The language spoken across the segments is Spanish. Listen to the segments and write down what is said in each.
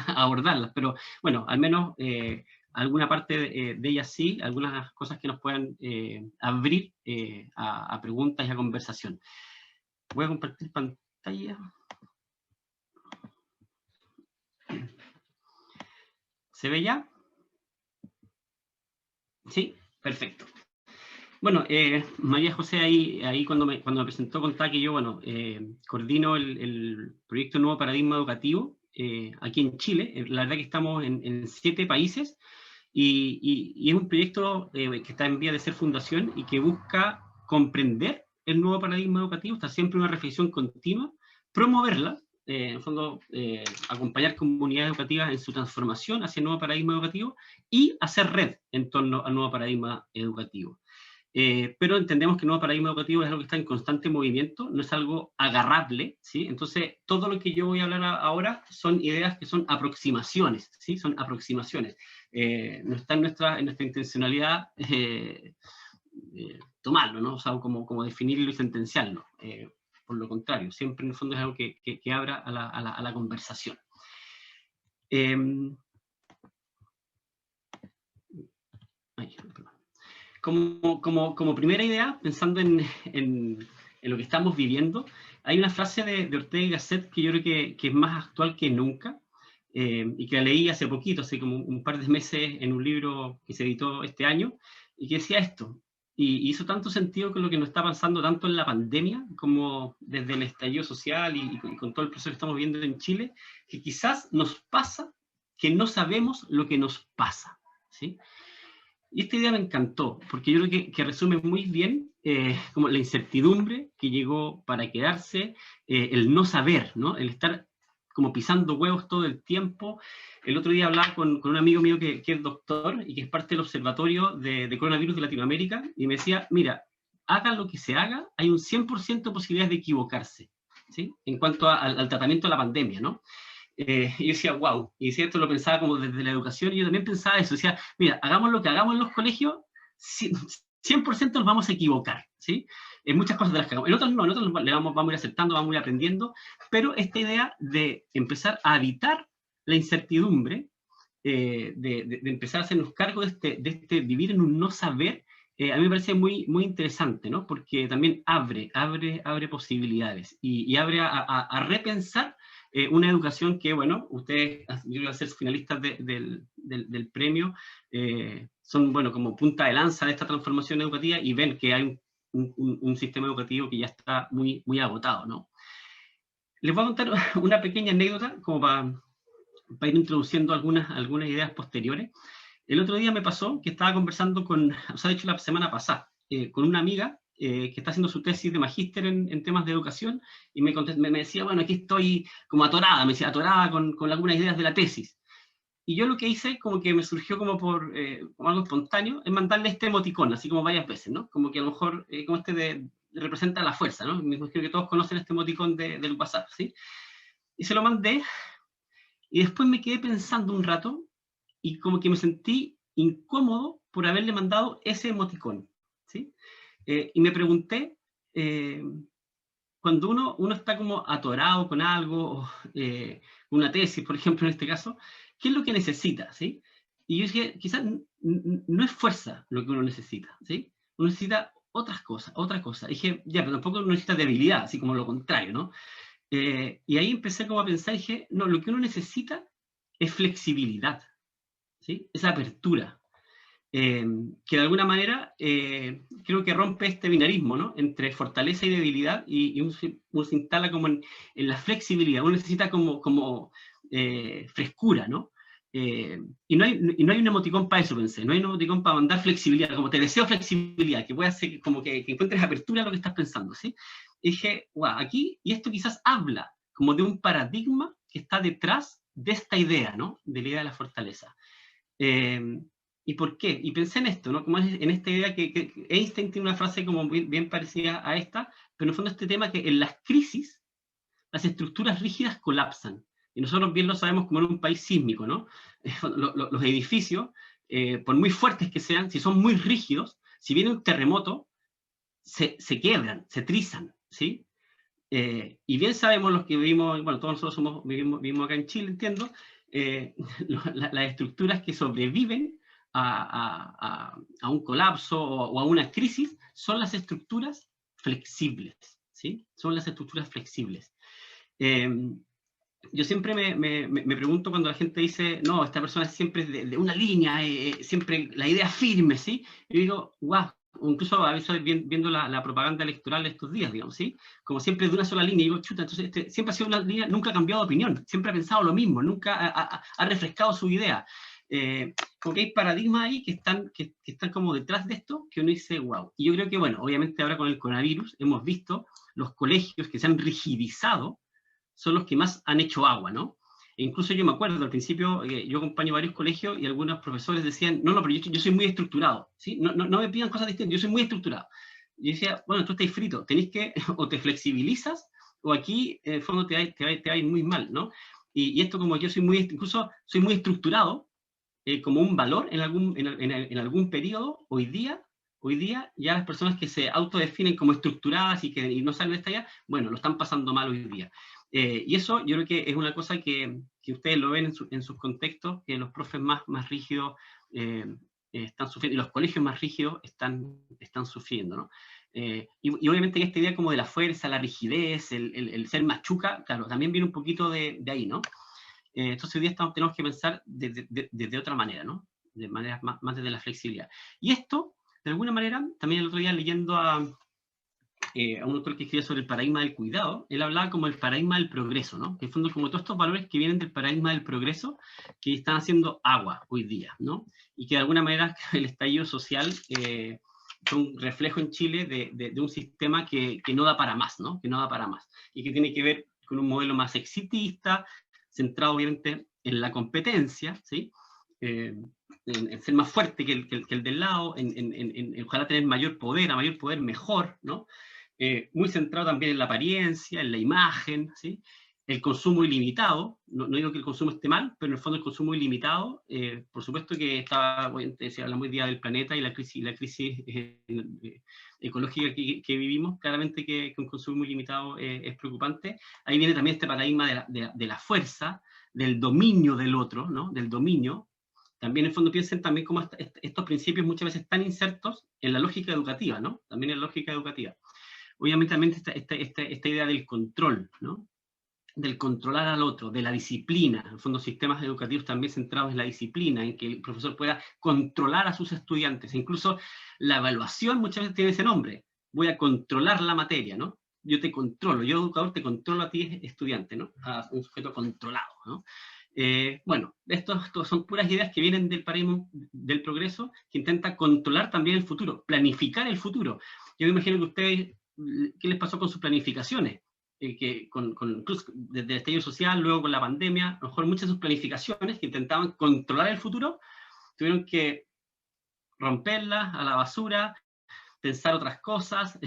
a abordarlas, pero bueno, al menos alguna parte de ellas sí, algunas cosas que nos puedan abrir a preguntas y a conversación. Voy a compartir pantalla. ¿Se ve ya? Sí, perfecto. Bueno, María José ahí cuando me presentó contaba que yo, bueno, coordino el proyecto Nuevo Paradigma Educativo aquí en Chile. La verdad que estamos en 7 países y es un proyecto que está en vía de ser fundación y que busca comprender el nuevo paradigma educativo, está siempre una reflexión continua, promoverla, en el fondo acompañar comunidades educativas en su transformación hacia el nuevo paradigma educativo y hacer red en torno al nuevo paradigma educativo. Pero entendemos que el nuevo paradigma educativo es algo que está en constante movimiento, no es algo agarrable, ¿sí? Entonces, todo lo que yo voy a hablar ahora son ideas que son aproximaciones, ¿sí? Son aproximaciones. No está en nuestra intencionalidad tomarlo, ¿no? O sea, como definirlo y sentenciarlo. Por lo contrario, siempre en el fondo es algo que abra a la conversación. Como primera idea, pensando en lo que estamos viviendo, hay una frase de Ortega y Gasset que yo creo que es más actual que nunca, y que la leí hace poquito, hace como un par de meses, en un libro que se editó este año, y que decía esto, y hizo tanto sentido con lo que nos está pasando tanto en la pandemia, como desde el estallido social y con todo el proceso que estamos viendo en Chile, que quizás nos pasa que no sabemos lo que nos pasa, ¿sí? Y esta idea me encantó, porque yo creo que resume muy bien como la incertidumbre que llegó para quedarse, el no saber, ¿no? El estar como pisando huevos todo el tiempo. El otro día hablaba con un amigo mío que es doctor y que es parte del observatorio de coronavirus de Latinoamérica, y me decía, mira, haga lo que se haga, hay un 100% de posibilidades de equivocarse, ¿sí? En cuanto al tratamiento de la pandemia, ¿no? Y yo decía, wow, y decía, esto lo pensaba como desde la educación, y yo también pensaba eso, decía, mira, hagamos lo que hagamos en los colegios, 100% nos vamos a equivocar, ¿sí? En muchas cosas de las que hagamos. En otras no, en otras le vamos a ir aceptando, vamos a ir aprendiendo, pero esta idea de empezar a habitar la incertidumbre, de empezar a hacernos cargo de este vivir en un no saber, a mí me parece muy, muy interesante, ¿no? Porque también abre posibilidades y abre a repensar una educación que, bueno, ustedes, yo voy a ser finalistas del premio, son, bueno, como punta de lanza de esta transformación educativa y ven que hay un sistema educativo que ya está muy, muy agotado, ¿no? Les voy a contar una pequeña anécdota como para ir introduciendo algunas ideas posteriores. El otro día me pasó que estaba conversando o sea, de hecho la semana pasada, con una amiga que está haciendo su tesis de magíster en temas de educación, y me decía, bueno, aquí estoy como atorada, me decía, atorada con algunas ideas de la tesis. Y yo lo que hice, como que me surgió como algo espontáneo, es mandarle este emoticón, así como varias veces, ¿no? Como que a lo mejor, como representa la fuerza, ¿no? Me imagino que todos conocen este emoticón del WhatsApp, ¿sí? Y se lo mandé, y después me quedé pensando un rato, y como que me sentí incómodo por haberle mandado ese emoticón, ¿sí? Y me pregunté, cuando uno está como atorado con algo, una tesis, por ejemplo, en este caso, ¿qué es lo que necesita, ¿sí? Y yo dije, quizás no es fuerza lo que uno necesita, ¿sí? Uno necesita otras cosas, otra cosa. Dije, ya, pero tampoco uno necesita debilidad, así como lo contrario, ¿no? Y ahí empecé como a pensar, dije, no, lo que uno necesita es flexibilidad, ¿sí? Esa apertura, que de alguna manera creo que rompe este binarismo, ¿no? Entre fortaleza y debilidad, y uno se instala como en la flexibilidad, uno necesita como frescura, ¿no? Y no hay un emoticón para eso, pensé, no hay un emoticón para mandar flexibilidad, como te deseo flexibilidad, que pueda hacer como que encuentres apertura a lo que estás pensando, ¿sí? Y dije, wow, aquí, y esto quizás habla como de un paradigma que está detrás de esta idea, ¿no? De la idea de la fortaleza. ¿Y por qué? Y pensé en esto, ¿no? Como en esta idea que Einstein tiene una frase como bien parecida a esta, pero en el fondo este tema que en las crisis las estructuras rígidas colapsan. Y nosotros bien lo sabemos como en un país sísmico, ¿no? Los edificios, por muy fuertes que sean, si son muy rígidos, si viene un terremoto, se quiebran, se trizan, ¿sí? Y bien sabemos los que vivimos, bueno, todos nosotros vivimos acá en Chile, entiendo, las estructuras que sobreviven a un colapso o a una crisis son las estructuras flexibles, ¿sí? Son las estructuras flexibles. Yo siempre me pregunto cuando la gente dice, no, esta persona siempre es de una línea, siempre la idea firme, ¿sí? Yo digo, wow, incluso a veces viendo la propaganda electoral de estos días, digamos, ¿sí? Como siempre de una sola línea, y digo, chuta, entonces siempre ha sido una línea, nunca ha cambiado de opinión, siempre ha pensado lo mismo, nunca ha refrescado su idea. Porque hay paradigmas ahí que están como detrás de esto, que uno dice, wow. Y yo creo que, bueno, obviamente ahora con el coronavirus hemos visto los colegios que se han rigidizado, son los que más han hecho agua, ¿no? E incluso yo me acuerdo, al principio, yo acompaño varios colegios y algunos profesores decían, no, pero yo soy muy estructurado, ¿sí? No me pidan cosas distintas, yo soy muy estructurado. Y yo decía, bueno, tú estás frito, tenéis que, o te flexibilizas, o aquí, en el fondo, te va a ir muy mal, ¿no? Y esto como yo incluso soy muy estructurado, como un valor en algún periodo, hoy día ya las personas que se autodefinen como estructuradas y no salen de esta idea, bueno, lo están pasando mal hoy día. Y eso yo creo que es una cosa que ustedes lo ven en sus contextos, que los profes más rígidos están sufriendo, y los colegios más rígidos están sufriendo, ¿no? Y obviamente esta idea como de la fuerza, la rigidez, el ser machuca, claro, también viene un poquito de ahí, ¿no? Entonces hoy día tenemos que pensar desde otra manera, ¿no? De manera más desde la flexibilidad. Y esto, de alguna manera, también el otro día leyendo a un autor que escribía sobre el paradigma del cuidado, él hablaba como el paradigma del progreso, ¿no? Que en fondo como todos estos valores que vienen del paradigma del progreso, que están haciendo agua hoy día, ¿no? Y que de alguna manera el estallido social fue un reflejo en Chile de un sistema que no da para más, ¿no? Que no da para más. Y que tiene que ver con un modelo más exitista, centrado obviamente en la competencia, ¿sí? En ser más fuerte que el del lado, en ojalá tener mayor poder mejor, ¿no? Muy centrado también en la apariencia, en la imagen, ¿sí? El consumo ilimitado, no digo que el consumo esté mal, pero en el fondo el consumo ilimitado, por supuesto que está, se habla muy día del planeta y la crisis ecológica que vivimos, claramente que un consumo ilimitado es preocupante. Ahí viene también este paradigma de la fuerza, del dominio del otro, ¿no? Del dominio. También en el fondo piensen también cómo estos principios muchas veces están insertos en la lógica educativa, ¿no? También en la lógica educativa. Obviamente también esta idea del control, ¿no? Del controlar al otro, de la disciplina, en el fondo sistemas educativos también centrados en la disciplina, en que el profesor pueda controlar a sus estudiantes, e incluso la evaluación muchas veces tiene ese nombre, voy a controlar la materia, ¿no? Yo te controlo, yo educador te controlo a ti estudiante, ¿no? A un sujeto controlado, ¿no? Bueno, estos son puras ideas que vienen del paradigma del progreso, que intenta controlar también el futuro, planificar el futuro. Yo me imagino que ustedes, ¿qué les pasó con sus planificaciones? Que incluso desde el estallido social, luego con la pandemia, a lo mejor muchas de sus planificaciones que intentaban controlar el futuro, tuvieron que romperlas a la basura, pensar otras cosas,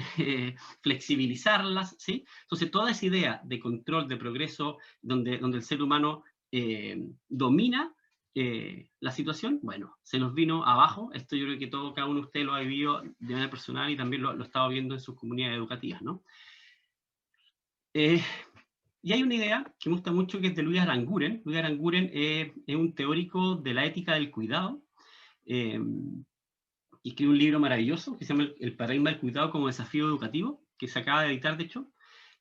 flexibilizarlas, ¿sí? Entonces toda esa idea de control, de progreso, donde el ser humano domina la situación, bueno, se nos vino abajo. Esto yo creo que cada uno de ustedes lo ha vivido de manera personal y también lo estaba viendo en sus comunidades educativas, ¿no? Y hay una idea que me gusta mucho que es de Louis Aranguren. Louis Aranguren es un teórico de la ética del cuidado, y escribe un libro maravilloso que se llama El paradigma del cuidado como desafío educativo, que se acaba de editar, de hecho.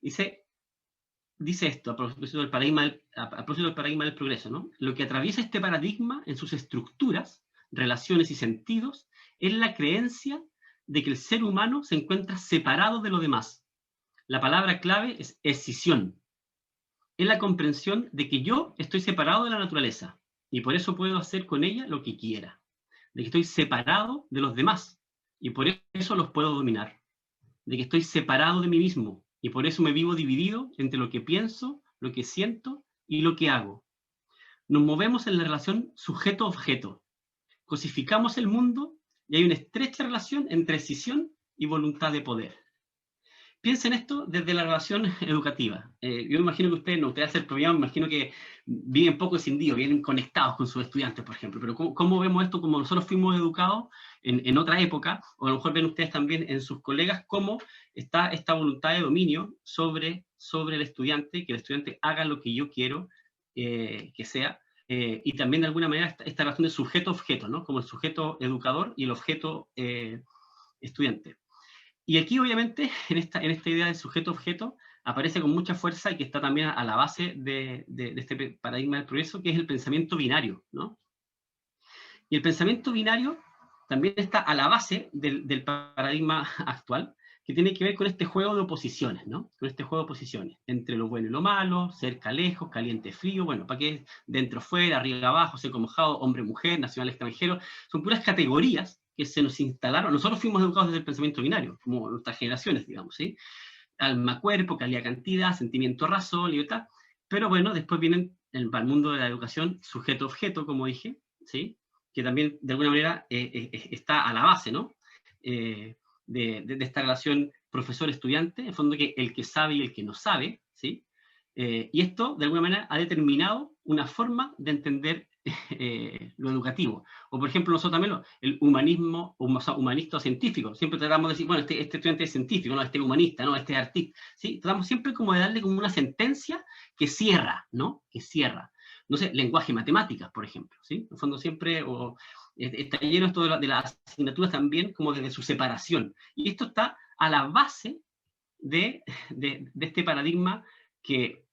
Dice esto a propósito del paradigma del progreso, ¿no? Lo que atraviesa este paradigma en sus estructuras, relaciones y sentidos es la creencia de que el ser humano se encuentra separado de lo demás. La palabra clave es escisión. Es la comprensión de que yo estoy separado de la naturaleza y por eso puedo hacer con ella lo que quiera. De que estoy separado de los demás y por eso los puedo dominar. De que estoy separado de mí mismo y por eso me vivo dividido entre lo que pienso, lo que siento y lo que hago. Nos movemos en la relación sujeto-objeto. Cosificamos el mundo y hay una estrecha relación entre escisión y voluntad de poder. Piensen esto desde la relación educativa. Yo imagino que ustedes hacen el programa, me imagino que viven poco escindidos, vienen conectados con sus estudiantes, por ejemplo, pero ¿cómo vemos esto? Como nosotros fuimos educados en otra época, o a lo mejor ven ustedes también en sus colegas, cómo está esta voluntad de dominio sobre el estudiante, que el estudiante haga lo que yo quiero que sea, y también de alguna manera esta relación de sujeto-objeto, ¿no? Como el sujeto educador y el objeto estudiante. Y aquí, obviamente, en esta idea de sujeto-objeto, aparece con mucha fuerza y que está también a la base de este paradigma del progreso, que es el pensamiento binario, ¿no? Y el pensamiento binario también está a la base del paradigma actual, que tiene que ver con este juego de oposiciones, ¿no? Con este juego de oposiciones, entre lo bueno y lo malo, cerca, lejos, caliente, frío, bueno, ¿para qué? Dentro, fuera, arriba, abajo, seco, mojado, hombre, mujer, nacional, extranjero, son puras categorías que se nos instalaron. Nosotros fuimos educados desde el pensamiento binario, como nuestras generaciones, digamos, ¿sí? Alma, cuerpo, calidad, cantidad, sentimiento, razón, libertad, pero bueno, después vienen para el mundo de la educación, sujeto-objeto, como dije, ¿sí? Que también de alguna manera está a la base, ¿no? De esta relación profesor-estudiante, en el fondo que el que sabe y el que no sabe, ¿sí? Y esto, de alguna manera, ha determinado una forma de entender lo educativo. O, por ejemplo, nosotros también, el humanismo, o sea, humanista o científico, siempre tratamos de decir, bueno, este estudiante es científico, no, este es humanista, no, este es artista, ¿sí? Tratamos siempre como de darle como una sentencia que cierra, ¿no? Que cierra. No sé, lenguaje y matemáticas, por ejemplo, ¿sí? En el fondo siempre, está lleno esto de las asignaturas también como de su separación. Y esto está a la base de este paradigma que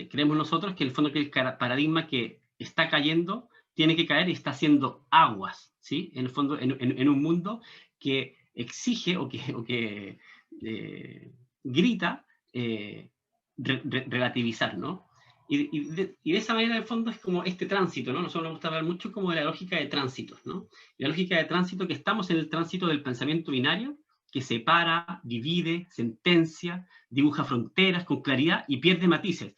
creemos nosotros, que en el fondo que el paradigma que está cayendo tiene que caer y está haciendo aguas, ¿sí? En el fondo, en un mundo que exige o que grita relativizar, ¿no? Y de esa manera, en el fondo, es como este tránsito, ¿no? Nosotros nos gusta hablar mucho como de la lógica de tránsitos, ¿no? La lógica de tránsito, que estamos en el tránsito del pensamiento binario, que separa, divide, sentencia, dibuja fronteras con claridad y pierde matices.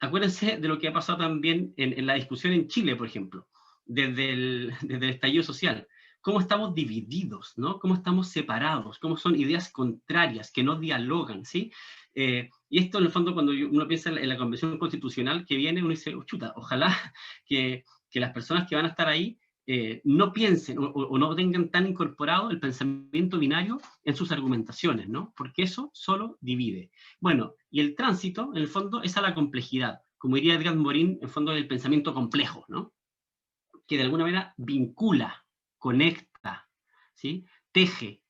Acuérdense de lo que ha pasado también en la discusión en Chile, por ejemplo, desde el estallido social. Cómo estamos divididos, ¿no? Cómo estamos separados, cómo son ideas contrarias que no dialogan, ¿sí? Y esto, en el fondo, cuando uno piensa en la Convención Constitucional que viene, uno dice, oh, chuta, ojalá que las personas que van a estar ahí no piensen o no tengan tan incorporado el pensamiento binario en sus argumentaciones, ¿no? Porque eso solo divide. Bueno, y el tránsito, en el fondo, es a la complejidad. Como diría Edgar Morin, en el fondo, el pensamiento complejo, ¿no? Que de alguna manera vincula, conecta, ¿sí? Teje,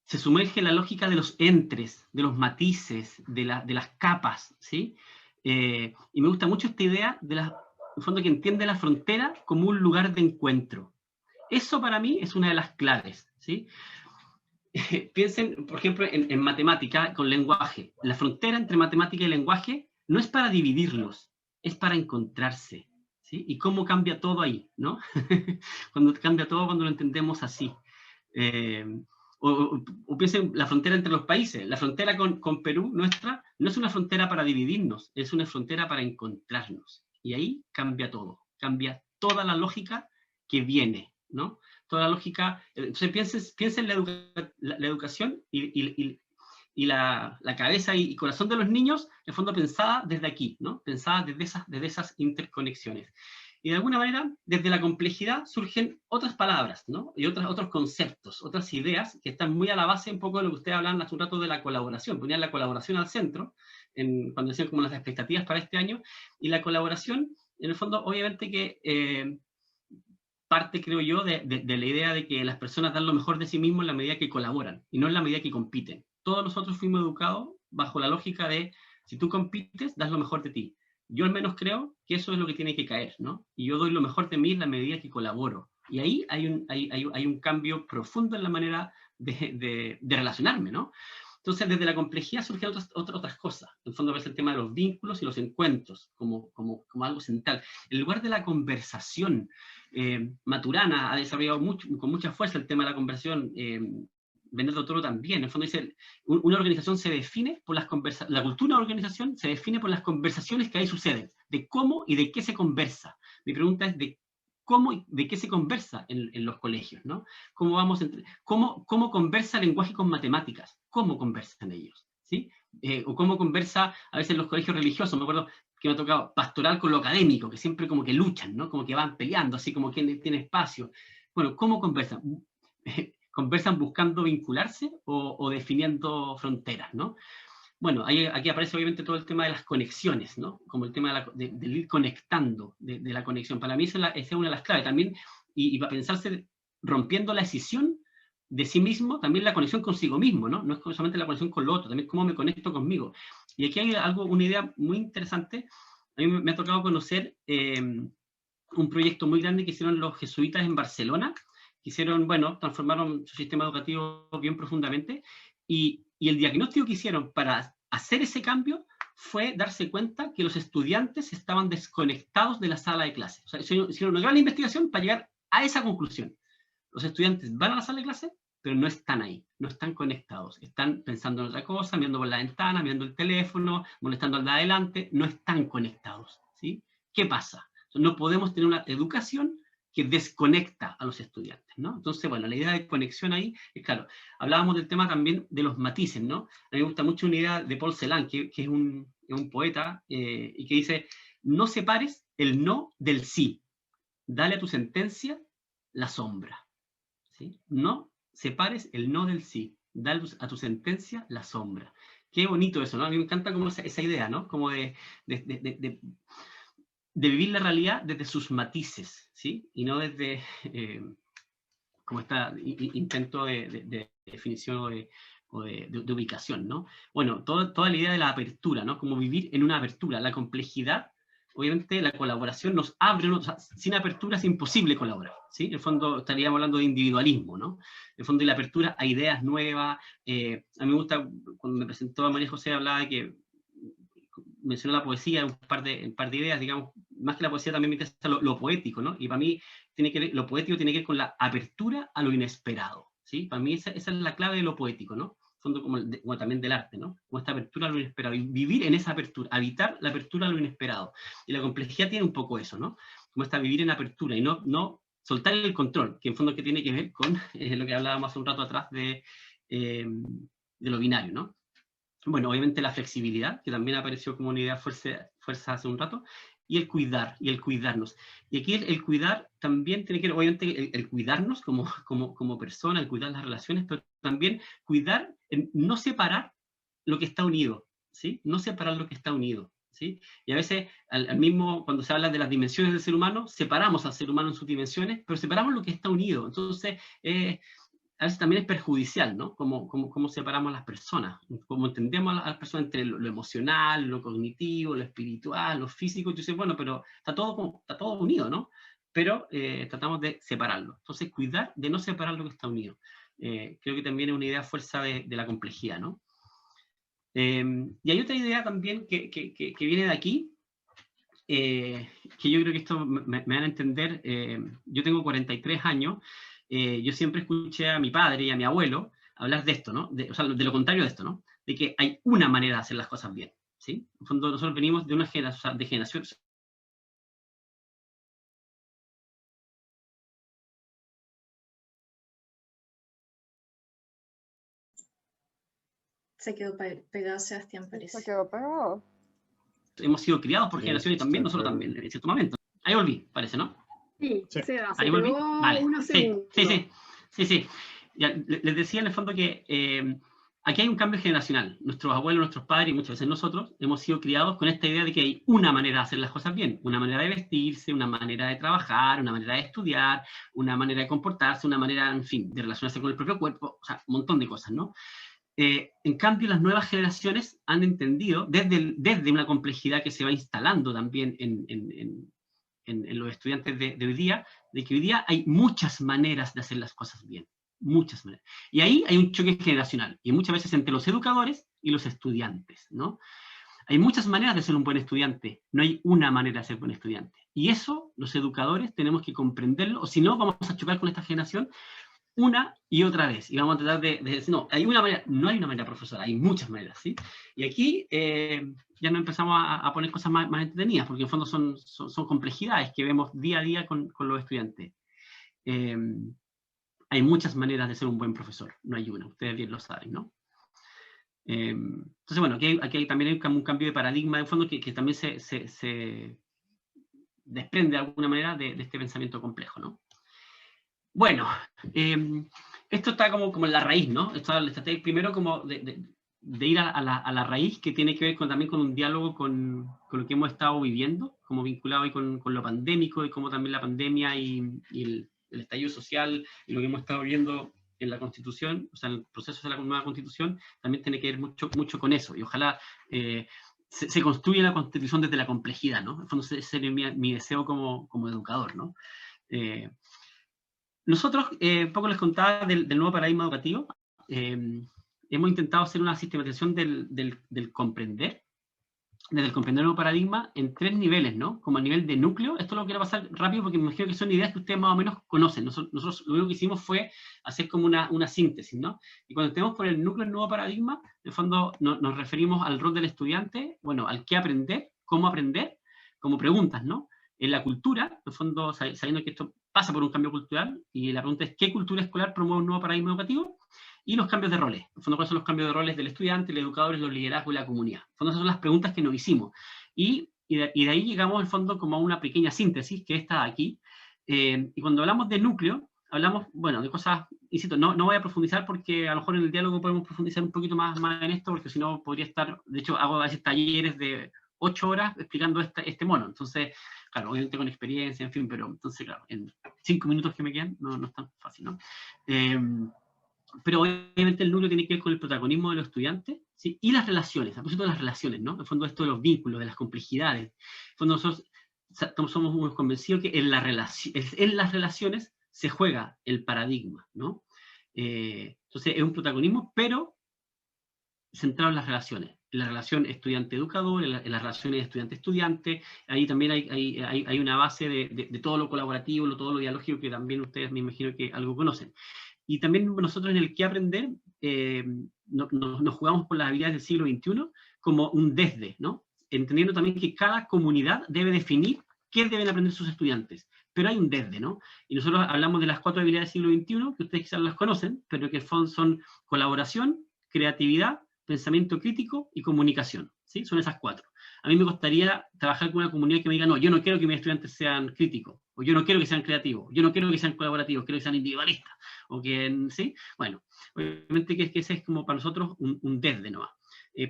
se sumerge en la lógica de los entres, de los matices, de las capas, ¿sí? Y me gusta mucho esta idea en el fondo, que entiende la frontera como un lugar de encuentro. Eso para mí es una de las claves, ¿sí? Piensen, por ejemplo, en matemática con lenguaje. La frontera entre matemática y lenguaje no es para dividirlos, es para encontrarse, ¿sí? Y cómo cambia todo ahí, ¿no? Cuando cambia todo cuando lo entendemos así. Eh, o piensen la frontera entre los países. La frontera con Perú, nuestra, no es una frontera para dividirnos, es una frontera para encontrarnos. Y ahí cambia todo, cambia toda la lógica que viene, ¿no? Toda la lógica. Entonces piensen en la educación y la cabeza y corazón de los niños, en el fondo pensada desde aquí, ¿no? Pensada desde esas interconexiones. Y de alguna manera, desde la complejidad surgen otras palabras, ¿no? Y otros conceptos, otras ideas que están muy a la base un poco de lo que ustedes hablaban hace un rato de la colaboración. Ponían la colaboración al centro, cuando decían como las expectativas para este año, y la colaboración, en el fondo, obviamente que parte, creo yo, de la idea de que las personas dan lo mejor de sí mismos en la medida que colaboran, y no en la medida que compiten. Todos nosotros fuimos educados bajo la lógica de, si tú compites, das lo mejor de ti. Yo al menos creo que eso es lo que tiene que caer, ¿no? Y yo doy lo mejor de mí en la medida que colaboro. Y ahí hay un cambio profundo en la manera de relacionarme, ¿no? Entonces, desde la complejidad surgen otras cosas. En el fondo, es el tema de los vínculos y los encuentros como algo central. En lugar de la conversación, Maturana ha desarrollado con mucha fuerza el tema de la conversación. Bernardo Toro también. En el fondo dice, una organización se define por las conversaciones, la cultura de una organización se define por las conversaciones que ahí suceden, de cómo y de qué se conversa. Mi pregunta es de cómo y de qué se conversa en los colegios, ¿no? ¿Cómo conversa el lenguaje con matemáticas? ¿Cómo conversan ellos? ¿Sí? O cómo conversa a veces los colegios religiosos. Me acuerdo que me ha tocado pastoral con lo académico, que siempre como que luchan, ¿no? Como que van peleando, así como quien tiene espacio. Bueno, ¿cómo conversan? ¿Conversan buscando vincularse o definiendo fronteras, ¿no? bueno, aquí aparece obviamente todo el tema de las conexiones, ¿no? Como el tema de ir conectando, de la conexión. Para mí esa es una de las claves también, y para pensarse rompiendo la escisión de sí mismo, también la conexión consigo mismo, ¿no? No es solamente la conexión con lo otro, también cómo me conecto conmigo. Y aquí hay una idea muy interesante. A mí me ha tocado conocer un proyecto muy grande que hicieron los jesuitas en Barcelona, que hicieron, bueno, transformaron su sistema educativo bien profundamente, y el diagnóstico que hicieron para hacer ese cambio fue darse cuenta que los estudiantes estaban desconectados de la sala de clase. O sea, hicieron una gran investigación para llegar a esa conclusión. Los estudiantes van a la sala de clase, pero no están ahí, no están conectados, están pensando en otra cosa, mirando por la ventana, mirando el teléfono, molestando al de adelante, no están conectados, ¿sí? ¿Qué pasa? No podemos tener una educación que desconecta a los estudiantes, ¿no? Entonces, bueno, la idea de conexión ahí es claro. Hablábamos del tema también de los matices, ¿no? A mí me gusta mucho una idea de Paul Celan, que es un poeta, y que dice, no separes el no del sí, dale a tu sentencia la sombra, ¿sí? No separes el no del sí, dale a tu sentencia la sombra. Qué bonito eso, ¿no? A mí me encanta como esa idea, ¿no? Como de vivir la realidad desde sus matices, ¿sí? Y no desde como este intento de definición o de ubicación, ¿no? Bueno, toda la idea de la apertura, ¿no? Como vivir en una apertura. La complejidad, obviamente, la colaboración nos abre, o sea, sin apertura es imposible colaborar, ¿sí? En el fondo estaríamos hablando de individualismo, ¿no? En el fondo, y la apertura a ideas nuevas. A mí me gusta, cuando me presentó a María José, hablaba de que mencionó la poesía, un par de ideas, digamos, más que la poesía también me interesa lo poético, ¿no? Y para mí lo poético tiene que ver con la apertura a lo inesperado, ¿sí? Para mí esa es la clave de lo poético, ¿no? Fondo como también del arte, ¿no? Como esta apertura a lo inesperado, y vivir en esa apertura, habitar la apertura a lo inesperado. Y la complejidad tiene un poco eso, ¿no? Como esta vivir en apertura y no soltar el control, que en fondo que tiene que ver con lo que hablábamos hace un rato atrás de lo binario, ¿no? Bueno, obviamente la flexibilidad, que también apareció como una idea fuerza hace un rato, y el cuidar, y el cuidarnos. Y aquí el cuidar también tiene que ver, obviamente, el cuidarnos como persona, el cuidar las relaciones, pero también cuidar, no separar lo que está unido, ¿sí? No separar lo que está unido, ¿sí? Y a veces, al mismo, cuando se habla de las dimensiones del ser humano, separamos al ser humano en sus dimensiones, pero separamos lo que está unido. Entonces, a veces también es perjudicial, ¿no? Cómo separamos a las personas, cómo entendemos a las personas entre lo emocional, lo cognitivo, lo espiritual, lo físico. Y tú dices, bueno, pero está todo unido, ¿no? Pero tratamos de separarlo. Entonces, cuidar de no separar lo que está unido. Creo que también es una idea fuerza de la complejidad, ¿no? Y hay otra idea también que viene de aquí, que yo creo que esto me van a entender. Yo tengo 43 años, yo siempre escuché a mi padre y a mi abuelo hablar de esto, ¿no? O sea, de lo contrario de esto, ¿no? De que hay una manera de hacer las cosas bien, ¿sí? En el fondo nosotros venimos de una generación, o sea, de generación. Se quedó pegado Sebastián, parece. Se quedó pegado. Hemos sido criados por generaciones y también nosotros también, en cierto momento. Ahí volví, parece, ¿no? Sí, Seba, se Ahí volví. pegó Vale. unos segundos. Sí. Ya, les decía en el fondo que aquí hay un cambio generacional. Nuestros abuelos, nuestros padres y muchas veces nosotros hemos sido criados con esta idea de que hay una manera de hacer las cosas bien, una manera de vestirse, una manera de trabajar, una manera de estudiar, una manera de comportarse, una manera, en fin, de relacionarse con el propio cuerpo, o sea, un montón de cosas, ¿no? En cambio, las nuevas generaciones han entendido, desde una complejidad que se va instalando también en los estudiantes de hoy día, de que hoy día hay muchas maneras de hacer las cosas bien. Muchas maneras. Y ahí hay un choque generacional, y muchas veces entre los educadores y los estudiantes, ¿no? Hay muchas maneras de ser un buen estudiante, no hay una manera de ser buen estudiante. Y eso, los educadores, tenemos que comprenderlo, o si no, vamos a chocar con esta generación una y otra vez. Y vamos a tratar de decir, no, no hay una manera, profesora, hay muchas maneras, ¿sí? Y aquí ya nos empezamos a poner cosas más entretenidas, porque en el fondo son complejidades que vemos día a día con los estudiantes. Hay muchas maneras de ser un buen profesor, no hay una, ustedes bien lo saben, ¿no? Entonces, bueno, aquí también hay un cambio de paradigma, en el fondo, que también se desprende de alguna manera de este pensamiento complejo, ¿no? Bueno, esto está como en la raíz, ¿no? Esto está primero como ir a la raíz, que tiene que ver también con un diálogo con lo que hemos estado viviendo, como vinculado ahí con lo pandémico, y cómo también la pandemia y el estallido social, y lo que hemos estado viendo en la Constitución, o sea, en el proceso de la nueva Constitución, también tiene que ver mucho con eso, y ojalá se construya la Constitución desde la complejidad, ¿no? En el fondo ese sería mi deseo como educador, ¿no? Nosotros, un poco les contaba del nuevo paradigma educativo. Hemos intentado hacer una sistematización del comprender, desde el comprender el nuevo paradigma, en 3 niveles, ¿no? Como a nivel de núcleo. Esto lo quiero pasar rápido porque me imagino que son ideas que ustedes más o menos conocen. Nosotros lo único que hicimos fue hacer como una síntesis, ¿no? Y cuando tenemos por el núcleo del nuevo paradigma, en el fondo nos referimos al rol del estudiante, bueno, al qué aprender, como preguntas, ¿no? En la cultura, en el fondo, sabiendo que esto pasa por un cambio cultural, y la pregunta es, ¿qué cultura escolar promueve un nuevo paradigma educativo? Y los cambios de roles. En el fondo, ¿cuáles son los cambios de roles del estudiante, el educador, los liderazgos y la comunidad? En el fondo, esas son las preguntas que nos hicimos. Y de ahí llegamos, en fondo, como a una pequeña síntesis, que está aquí. Y cuando hablamos de núcleo, hablamos, bueno, de cosas, insisto, no voy a profundizar porque a lo mejor en el diálogo podemos profundizar un poquito más en esto, porque si no podría estar, de hecho, hago a veces talleres de 8 horas explicando este mono. Entonces, claro, obviamente con experiencia, en fin, pero entonces, claro, en 5 minutos que me quedan, no es tan fácil, ¿no? Pero obviamente el núcleo tiene que ver con el protagonismo de los estudiantes, ¿sí? Y las relaciones, a propósito de las relaciones, ¿no? En el fondo, esto de los vínculos, de las complejidades. En el fondo, nosotros somos convencidos que en las relaciones se juega el paradigma, ¿no? Entonces, es un protagonismo, pero centrado en las relaciones. En la relación estudiante-educador, en las relaciones estudiante-estudiante. Ahí también hay una base de todo lo colaborativo, todo lo dialógico, que también ustedes me imagino que algo conocen. Y también nosotros en el qué aprender nos jugamos por las habilidades del siglo XXI como un desde, ¿no? Entendiendo también que cada comunidad debe definir qué deben aprender sus estudiantes, pero hay un desde, ¿no? Y nosotros hablamos de las 4 habilidades del siglo XXI, que ustedes quizás las conocen, pero que son colaboración, creatividad, pensamiento crítico y comunicación, ¿sí? Son esas 4. A mí me gustaría trabajar con una comunidad que me diga, no, yo no quiero que mis estudiantes sean críticos, o yo no quiero que sean creativos, yo no quiero que sean colaborativos, quiero que sean individualistas, o que, ¿sí? Bueno, obviamente que ese es como para nosotros un desde, ¿no?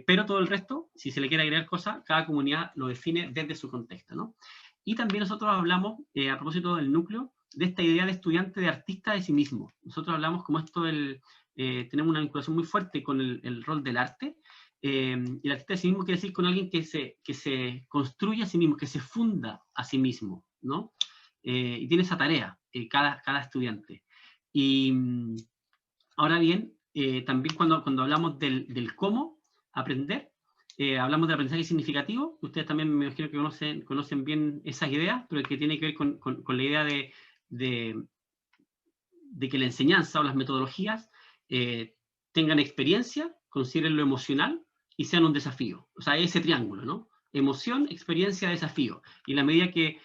Pero todo el resto, si se le quiere agregar cosas, cada comunidad lo define desde su contexto, ¿no? Y también nosotros hablamos, a propósito del núcleo, de esta idea de estudiante de artista de sí mismo. Nosotros hablamos como esto tenemos una vinculación muy fuerte con el rol del arte, y el artista de sí mismo quiere decir con alguien que se construye a sí mismo, que se funda a sí mismo, ¿no? Y tiene esa tarea, cada estudiante. Y ahora bien, también cuando hablamos del cómo aprender, hablamos de aprendizaje significativo. Ustedes también me imagino que conocen bien esas ideas, pero que tiene que ver con la idea de que la enseñanza o las metodologías tengan experiencia, consideren lo emocional y sean un desafío. O sea, ese triángulo, ¿no? Emoción, experiencia, desafío. Y en la medida que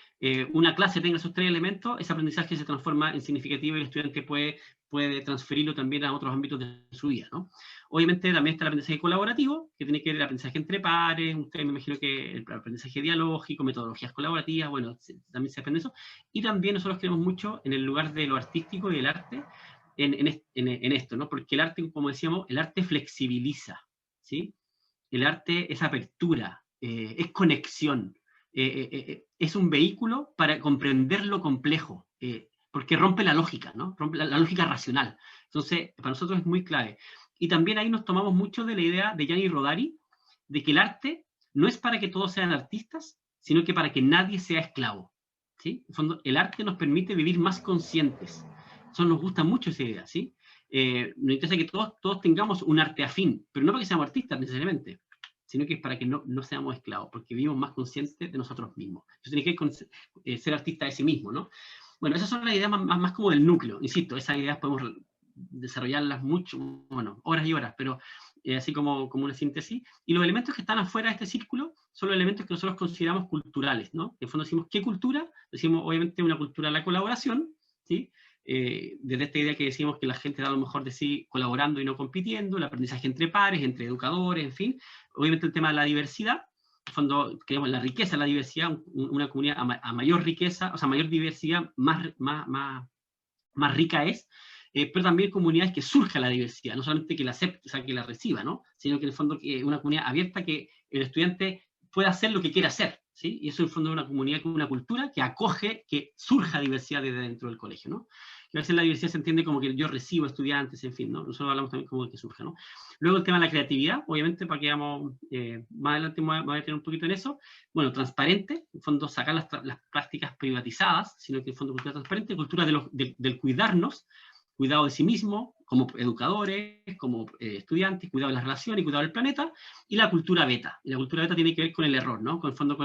una clase tenga esos 3 elementos, ese aprendizaje se transforma en significativo y el estudiante puede transferirlo también a otros ámbitos de su vida, ¿no? Obviamente también está el aprendizaje colaborativo, que tiene que ver el aprendizaje entre pares. Ustedes me imagino que el aprendizaje dialógico, metodologías colaborativas, bueno, también se aprende eso. Y también nosotros queremos mucho en el lugar de lo artístico y el arte, en esto, ¿no? Porque el arte, como decíamos, el arte flexibiliza, ¿sí? El arte es apertura, es conexión, es un vehículo para comprender lo complejo, porque rompe la lógica, ¿no? Rompe la lógica racional. Entonces, para nosotros es muy clave. Y también ahí nos tomamos mucho de la idea de Gianni Rodari, de que el arte no es para que todos sean artistas, sino que para que nadie sea esclavo, ¿sí? En el fondo, el arte nos permite vivir más conscientes. Eso nos gusta mucho esa idea, ¿sí? Nos interesa que todos tengamos un arte afín, pero no para que seamos artistas necesariamente, sino que es para que no seamos esclavos, porque vivimos más conscientes de nosotros mismos. Eso tiene que ver con ser artista de sí mismo, ¿no? Bueno, esas son las ideas más como del núcleo, insisto, esas ideas podemos desarrollarlas mucho, bueno, horas y horas, pero así como una síntesis. Y los elementos que están afuera de este círculo son los elementos que nosotros consideramos culturales, ¿no? En fondo decimos, ¿qué cultura? Decimos, obviamente, una cultura de la colaboración, ¿sí? Desde esta idea que decimos que la gente da lo mejor de sí colaborando y no compitiendo, el aprendizaje entre pares, entre educadores, en fin. Obviamente el tema de la diversidad, en el fondo creemos la riqueza, la diversidad, una comunidad a mayor riqueza, o sea, mayor diversidad, más rica es. pero también comunidades que surja la diversidad, no solamente que la acepte, o sea, que la reciba, ¿no? Sino que en el fondo que una comunidad abierta que el estudiante pueda hacer lo que quiera hacer, ¿sí? Y eso en el fondo es una comunidad, una cultura que acoge que surja diversidad desde dentro del colegio, ¿no? Que a veces la diversidad se entiende como que yo recibo estudiantes, en fin, ¿no? Nosotros hablamos también como de que surja, ¿no? Luego el tema de la creatividad, obviamente, para que vamos, más adelante me voy a detener un poquito en eso. Bueno, transparente, en el fondo sacar las prácticas privatizadas, sino que en el fondo cultura transparente, cultura del cuidarnos, cuidado de sí mismo, como educadores, como estudiantes, cuidado de las relaciones y cuidado del planeta, y la cultura beta. Y la cultura beta tiene que ver con el error, ¿no? Con el fondo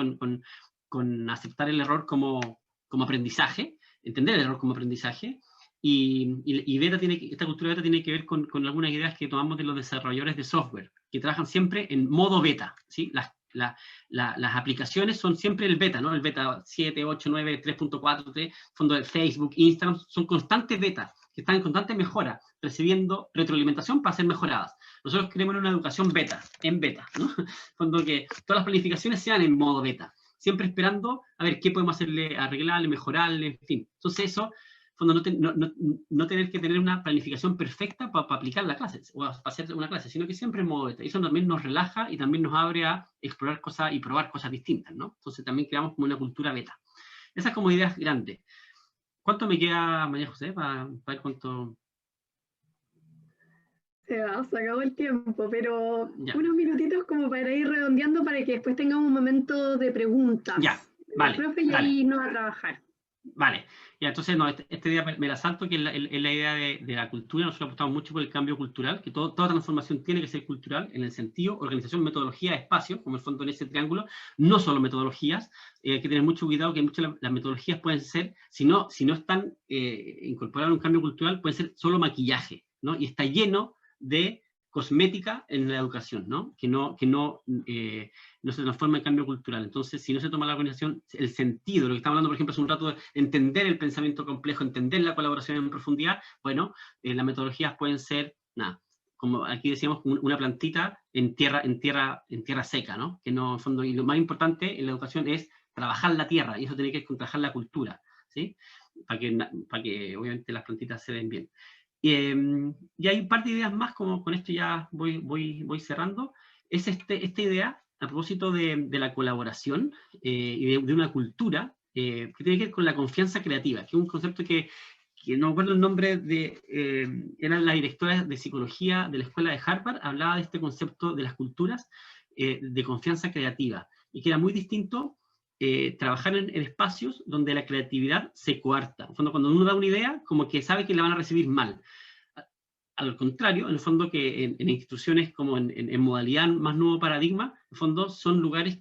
con aceptar el error como aprendizaje, entender el error como aprendizaje, y beta esta cultura beta tiene que ver con algunas ideas que tomamos de los desarrolladores de software, que trabajan siempre en modo beta, ¿sí? Las aplicaciones son siempre el beta, ¿no? El beta 7, 8, 9, 3.4, 3, fondo de Facebook, Instagram, son constantes betas, que están en constante mejora, recibiendo retroalimentación para ser mejoradas. Nosotros queremos una educación beta, en beta, ¿no? Fondo que todas las planificaciones sean en modo beta, siempre esperando a ver qué podemos hacerle, arreglarle, mejorarle, en fin. Entonces eso, no tener que tener una planificación perfecta para aplicar la clase o para hacer una clase, sino que siempre en modo beta. Y eso también nos relaja y también nos abre a explorar cosas y probar cosas distintas, ¿no? Entonces también creamos como una cultura beta. Esas como ideas grandes. ¿Cuánto me queda, María José, para ver cuánto? Se acabó el tiempo, pero Ya. unos minutitos como para ir redondeando para que después tengamos un momento de preguntas. Ya, vale. El profe y ahí nos va a trabajar. Vale, ya, entonces no, este día me la salto, que es la idea de la cultura. Nosotros apostamos mucho por el cambio cultural, que toda transformación tiene que ser cultural, en el sentido, organización, metodología, espacio, como el fondo en ese triángulo, no solo metodologías. Hay que tener mucho cuidado que muchas las metodologías pueden ser, si no están incorporadas en un cambio cultural, pueden ser solo maquillaje, ¿no? Y está lleno de cosmética en la educación, ¿no? Que no se transforma en cambio cultural. Entonces, si no se toma la organización, el sentido, lo que estamos hablando, por ejemplo, hace un rato, de entender el pensamiento complejo, entender la colaboración en profundidad, bueno, las metodologías pueden ser, nada, como aquí decíamos, una plantita en tierra seca, ¿no? Que no, en fondo, y lo más importante en la educación es trabajar la tierra, y eso tiene que ver con trabajar la cultura, ¿sí? Para que obviamente las plantitas se den bien. Y hay un par de ideas más, como con esto ya voy cerrando. Es esta idea, a propósito de la colaboración y de una cultura que tiene que ver con la confianza creativa, que es un concepto que no recuerdo el nombre era la directora de psicología de la escuela de Harvard, hablaba de este concepto de las culturas de confianza creativa, y que era muy distinto trabajar en espacios donde la creatividad se coarta. Cuando uno da una idea, como que sabe que la van a recibir mal. Al contrario, en el fondo, que en instituciones como en modalidad más nuevo paradigma, en el fondo son lugares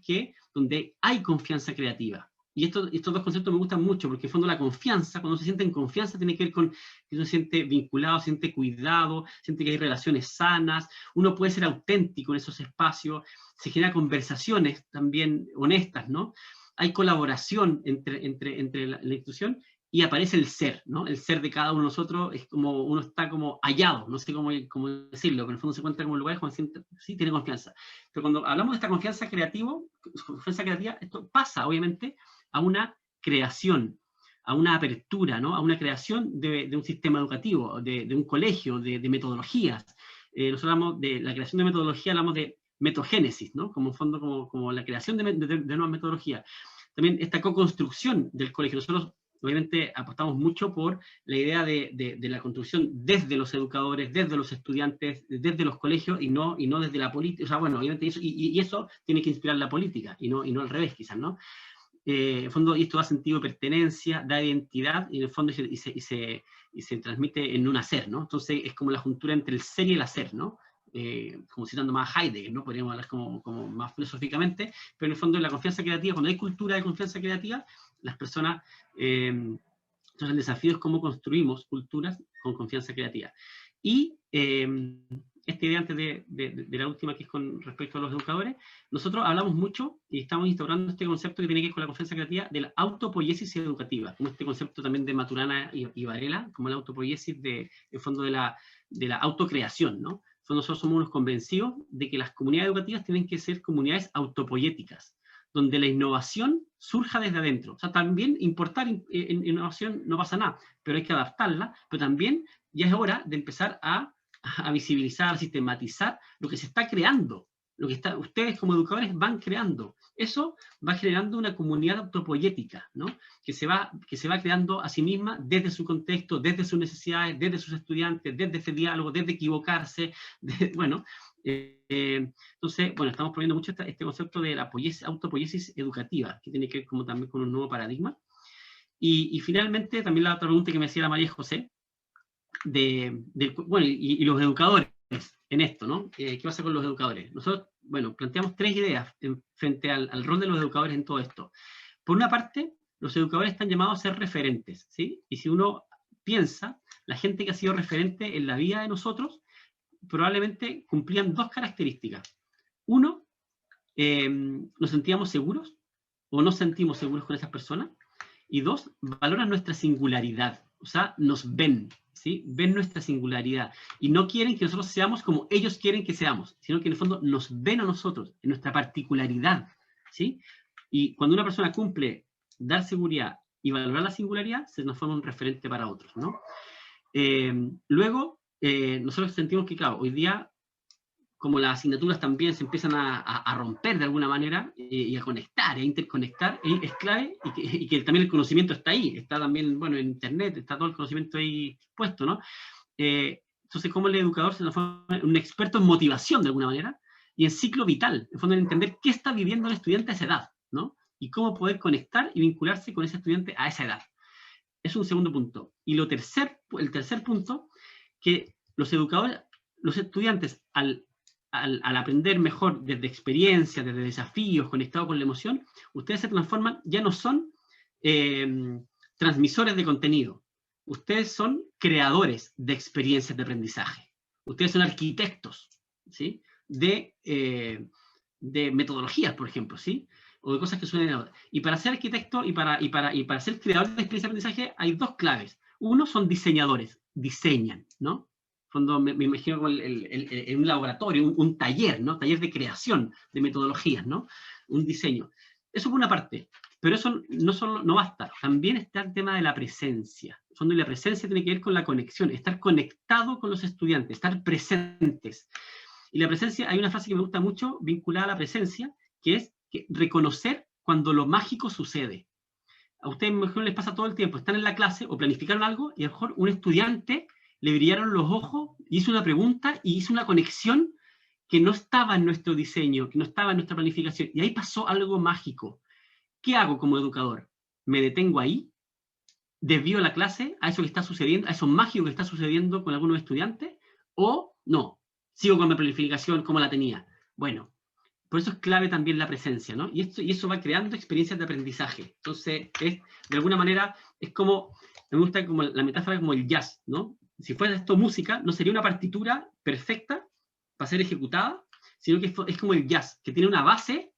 donde hay confianza creativa. Y estos dos conceptos me gustan mucho, porque en el fondo la confianza, cuando se siente en confianza, tiene que ver con que uno se siente vinculado, se siente cuidado, siente que hay relaciones sanas, uno puede ser auténtico en esos espacios, se generan conversaciones también honestas, ¿no? Hay colaboración entre la institución, y aparece el ser, ¿no? El ser de cada uno de nosotros es como, uno está como hallado, no sé cómo decirlo, pero en el fondo se encuentra como lugares donde sí tiene confianza. Pero cuando hablamos de esta confianza creativa, esto pasa, obviamente, a una creación, a una apertura, ¿no? A una creación de un sistema educativo, de un colegio, de metodologías. Nosotros hablamos de la creación de metodología, hablamos de metogénesis, ¿no? Como en fondo, como la creación de nuevas metodologías. También esta co-construcción del colegio. Nosotros obviamente apostamos mucho por la idea de la construcción desde los educadores, desde los estudiantes, desde los colegios, y no desde la política. O sea, bueno, obviamente eso, y eso tiene que inspirar la política, y no al revés, quizás, ¿no? En el fondo, esto da sentido de pertenencia, da identidad, y en el fondo se transmite en un hacer, ¿no? Entonces es como la juntura entre el ser y el hacer, ¿no? Como citando más a Heidegger, ¿no? Podríamos hablar como más filosóficamente, pero en el fondo, en la confianza creativa, cuando hay cultura de confianza creativa, las personas, entonces el desafío es cómo construimos culturas con confianza creativa. Y esta idea antes de la última, que es con respecto a los educadores, nosotros hablamos mucho y estamos instaurando este concepto que tiene que ver con la confianza creativa de la autopoiesis educativa, como este concepto también de Maturana y Varela, como la autopoiesis en fondo de la autocreación, ¿no? Nosotros somos unos convencidos de que las comunidades educativas tienen que ser comunidades autopoyéticas, donde la innovación surja desde adentro. O sea, también importar innovación no pasa nada, pero hay que adaptarla, pero también ya es hora de empezar a visibilizar, a sistematizar lo que se está creando, lo que ustedes como educadores van creando. Eso va generando una comunidad autopoyética, ¿no? que se va creando a sí misma desde su contexto, desde sus necesidades, desde sus estudiantes, desde ese diálogo, desde equivocarse, bueno. Entonces, bueno, estamos poniendo mucho este concepto de la autopoiesis educativa, que tiene que ver también con un nuevo paradigma. Y finalmente, también la otra pregunta que me hacía la María José, bueno, y los educadores en esto, ¿no? ¿Qué pasa con los educadores? Nosotros, bueno, planteamos 3 ideas frente al rol de los educadores en todo esto. Por una parte, los educadores están llamados a ser referentes, ¿sí? Y si uno piensa, la gente que ha sido referente en la vida de nosotros, probablemente cumplían 2 características. Uno, nos sentíamos seguros o nos sentimos seguros con esas personas. Y 2, valoran nuestra singularidad, o sea, nos ven, ¿sí? Ven nuestra singularidad y no quieren que nosotros seamos como ellos quieren que seamos, sino que en el fondo nos ven a nosotros, en nuestra particularidad, ¿sí? Y cuando una persona cumple dar seguridad y valorar la singularidad, se nos forma un referente para otros, ¿no? Luego, nosotros sentimos que, claro, hoy día, como las asignaturas también se empiezan a romper de alguna manera y a conectar, a interconectar, es clave y que también el conocimiento está ahí, está también, bueno, en internet, está todo el conocimiento ahí puesto, ¿no? Entonces, como el educador se transforma en un experto en motivación de alguna manera y en ciclo vital, en el fondo en entender qué está viviendo el estudiante a esa edad, ¿no? Y cómo poder conectar y vincularse con ese estudiante a esa edad. Es un segundo punto. Y el tercer punto, que los educadores, los estudiantes, al aprender mejor desde experiencias, desde desafíos, conectados con la emoción, ustedes se transforman, ya no son transmisores de contenido, ustedes son creadores de experiencias de aprendizaje, ustedes son arquitectos, ¿sí? de metodologías, por ejemplo, ¿sí? O de cosas que suenen ahora. Y para ser arquitecto y para ser creador de experiencias de aprendizaje hay 2 claves. Uno son diseñadores, diseñan, ¿no? Cuando me imagino como en un laboratorio, un taller, ¿no? Taller de creación de metodologías, ¿no? Un diseño. Eso por una parte, pero eso no basta. También está el tema de la presencia. En el fondo, la presencia tiene que ver con la conexión, estar conectado con los estudiantes, estar presentes. Y la presencia, hay una frase que me gusta mucho vinculada a la presencia, que es reconocer cuando lo mágico sucede. A ustedes mejor les pasa todo el tiempo, están en la clase o planificaron algo y a lo mejor un estudiante le brillaron los ojos, hizo una pregunta y hizo una conexión que no estaba en nuestro diseño, que no estaba en nuestra planificación, y ahí pasó algo mágico. ¿Qué hago como educador? ¿Me detengo ahí? ¿Desvío la clase a eso que está sucediendo, a eso mágico que está sucediendo con algunos estudiantes? ¿O no? ¿Sigo con mi planificación como la tenía? Bueno, por eso es clave también la presencia, ¿no? Y eso va creando experiencias de aprendizaje. Entonces, de alguna manera, es como, me gusta como la metáfora como el jazz, ¿no? Si fuera esto música, no sería una partitura perfecta para ser ejecutada, sino que es como el jazz, que tiene una base,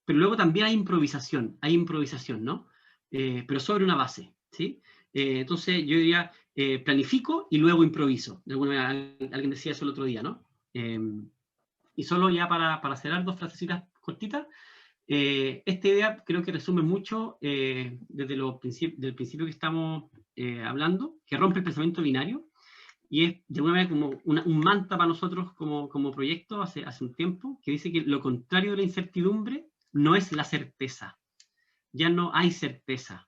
pero luego también hay improvisación, ¿no? Pero sobre una base, ¿sí? Entonces, yo diría, planifico y luego improviso. De alguna manera, alguien decía eso el otro día, ¿no? Y solo ya para cerrar 2 frasecitas cortitas, esta idea creo que resume mucho desde del principio que estamos hablando, que rompe el pensamiento binario, y es de alguna manera como un mantra para nosotros como proyecto hace un tiempo, que dice que lo contrario de la incertidumbre no es la certeza. Ya no hay certeza.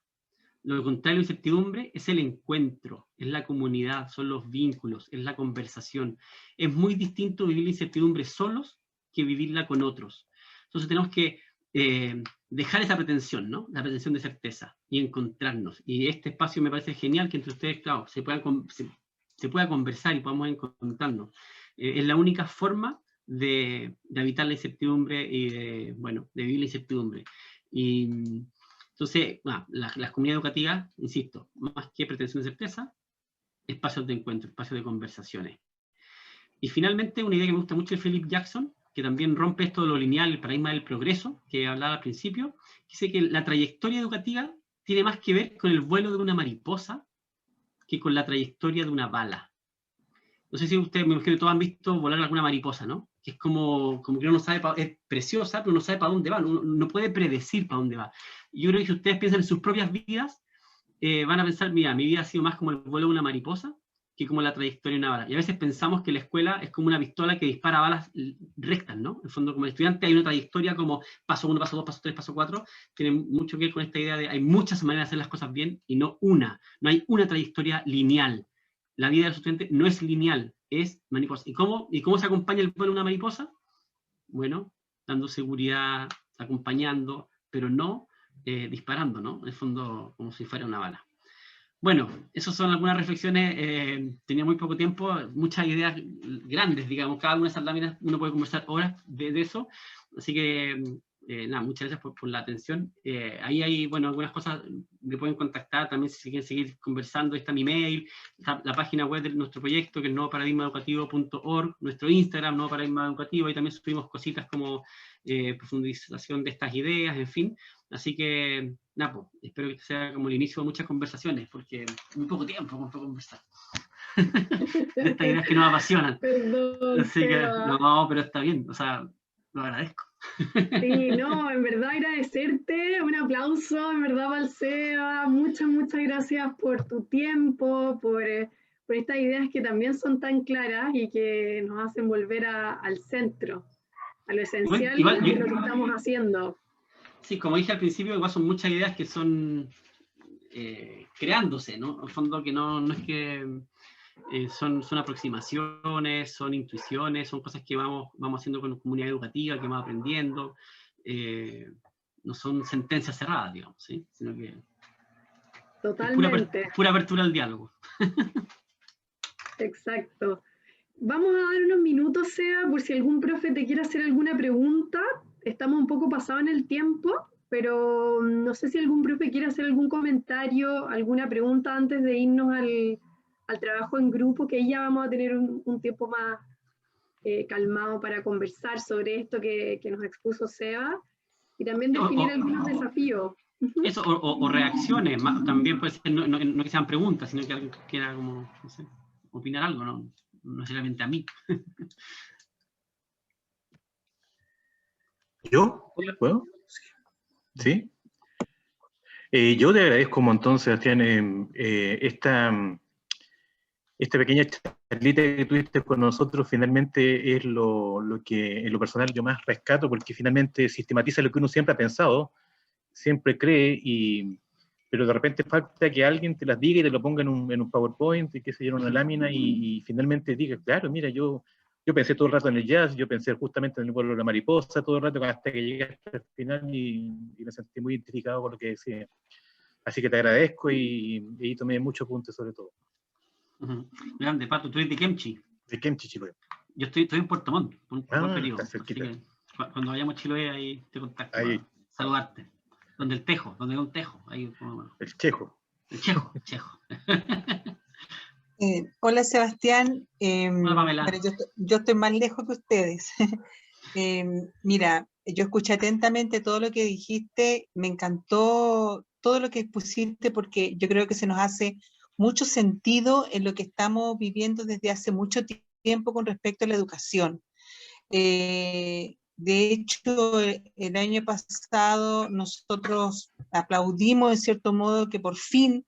Lo contrario de la incertidumbre es el encuentro, es la comunidad, son los vínculos, es la conversación. Es muy distinto vivir la incertidumbre solos que vivirla con otros. Entonces tenemos que dejar esa pretensión, ¿no? La pretensión de certeza y encontrarnos. Y este espacio me parece genial que entre ustedes, claro, se pueda conversar y podamos encontrarnos. Es la única forma de evitar la incertidumbre y de vivir la incertidumbre. Y entonces, las comunidades educativas, insisto, más que pretensión de certeza, espacios de encuentro, espacios de conversaciones. Y finalmente, una idea que me gusta mucho de Philip Jackson, que también rompe esto de lo lineal, el paradigma del progreso, que hablaba al principio, dice que la trayectoria educativa tiene más que ver con el vuelo de una mariposa que con la trayectoria de una bala. No sé si ustedes, me imagino que todos han visto volar alguna mariposa, ¿no? que es como que uno no sabe, es preciosa, pero no sabe para dónde va, uno no puede predecir para dónde va. Y yo creo que si ustedes piensan en sus propias vidas, van a pensar, mira, mi vida ha sido más como el vuelo de una mariposa que como la trayectoria de una bala. Y a veces pensamos que la escuela es como una pistola que dispara balas rectas, ¿no? En el fondo, como estudiante hay una trayectoria como paso 1, paso 2, paso 3, paso 4, tiene mucho que ver con esta idea de hay muchas maneras de hacer las cosas bien y no una. No hay una trayectoria lineal. La vida del estudiante no es lineal, es mariposa. ¿Y cómo se acompaña el vuelo de una mariposa? Bueno, dando seguridad, acompañando, pero no disparando, ¿no? En el fondo, como si fuera una bala. Bueno, esas son algunas reflexiones. Tenía muy poco tiempo, muchas ideas grandes, digamos. Cada una de esas láminas uno puede conversar horas de eso. Así que, nada, muchas gracias por la atención. Ahí hay, bueno, algunas cosas me pueden contactar también si quieren seguir conversando. Está mi mail, está la página web de nuestro proyecto, que es novoparadigmaeducativo.org, nuestro Instagram, Nuevo Paradigma Educativo, y también subimos cositas como profundización de estas ideas, en fin. Así que, nada, pues, espero que sea como el inicio de muchas conversaciones, porque muy poco tiempo para conversar. De estas ideas que nos apasionan. Perdón, Así que, Seba. no, pero está bien, o sea, lo agradezco. Sí, no, en verdad agradecerte, un aplauso, en verdad, para el Seba. Muchas gracias por tu tiempo, por estas ideas que también son tan claras y que nos hacen volver al centro, a lo esencial Igual, de lo que estamos haciendo. sí, como dije al principio, igual son muchas ideas que son creándose, ¿no? Al fondo que no es que son aproximaciones, son intuiciones, son cosas que vamos haciendo con la comunidad educativa, que vamos aprendiendo. No son sentencias cerradas, digamos, ¿sí? Sino que Totalmente. es pura apertura al diálogo. Exacto. Vamos a dar unos minutos, Seba, por si algún profe te quiere hacer alguna pregunta. Estamos un poco pasados en el tiempo, pero no sé si algún profe quiere hacer algún comentario, alguna pregunta antes de irnos al trabajo en grupo, que ahí ya vamos a tener un tiempo más calmado para conversar sobre esto que nos expuso Seba y también definir algunos desafíos. Eso, o reacciones, también puede ser, no que sean preguntas, sino que alguien quiera como, no sé, opinar algo, no necesariamente a mí. ¿Yo? ¿Puedo? ¿Sí? Yo te agradezco un montón, Sebastián, esta pequeña charlita que tuviste con nosotros. Finalmente es lo que en lo personal yo más rescato, porque finalmente sistematiza lo que uno siempre ha pensado, siempre cree, pero de repente falta que alguien te las diga y te lo ponga en un PowerPoint, y que se llene una lámina, y finalmente diga, claro, mira, yo pensé todo el rato en el jazz, yo pensé justamente en el vuelo de la mariposa todo el rato, hasta que llegué hasta el final y me sentí muy identificado con lo que decía. Así que te agradezco y tomé muchos puntos sobre todo. Grande, Pato, tú eres de Kemchi. ¿De Kemchi, Chiloé? Yo estoy en Puerto Montt, por un periodo. Está cerquita. Así que cuando vayamos a Chiloé, ahí te contacto ahí. para saludarte. Donde el Tejo, donde hay un Tejo. Ahí, el Chejo. El Chejo, el Chejo. Hola, Sebastián. Hola, Pamela. Yo estoy más lejos que ustedes. Mira, yo escuché atentamente todo lo que dijiste, me encantó todo lo que expusiste, porque yo creo que se nos hace mucho sentido en lo que estamos viviendo desde hace mucho tiempo con respecto a la educación. De hecho, el año pasado nosotros aplaudimos, en cierto modo, que por fin